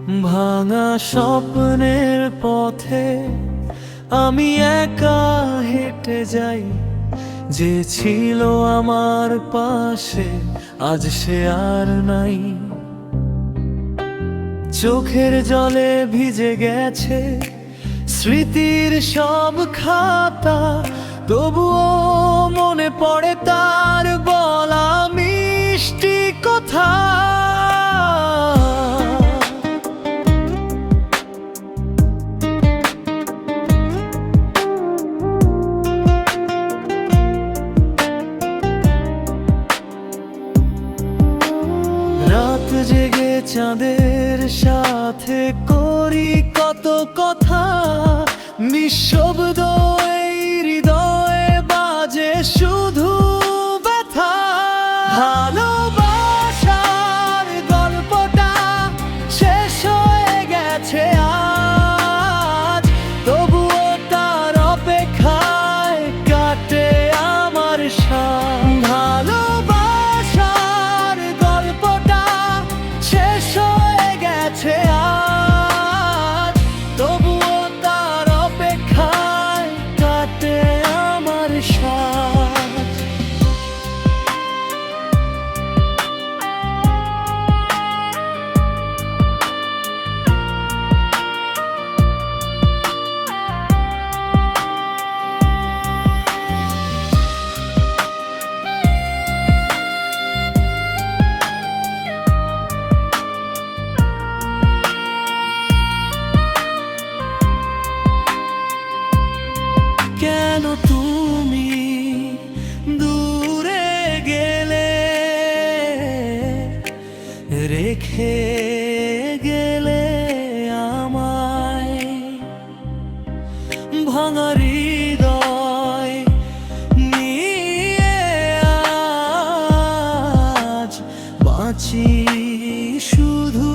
ভাঙা স্বপ্নের পথে আমি একা হেঁটে যাই। যে ছিল আমার পাশে আজ সে আর নাই। চোখের জলে ভিজে গেছে স্মৃতির সব খাতা, তবুও মনে পড়ে তার বলা মিষ্টি কথা। রাত জেগে চাঁদের সাথে করি কত কথা, নিঃশব্দ এই হৃদয়ে বাজে শুধু ব্যথা। ভালোবাসার গল্পটা শেষ হয়ে গেছে আজ, তবুও তার অপেক্ষায় কাটে আমার সাথ। ভালোবাসার গল্পটা শেষ হয়ে গেছে আজ, তবুও তার অপেক্ষায় কাটে আমার সাথ। কেন তুমি দূরে গেলে, রেখে গেলে আমায়? ভাঙা হৃদয় নিয়ে আজ বাঁচি শুধু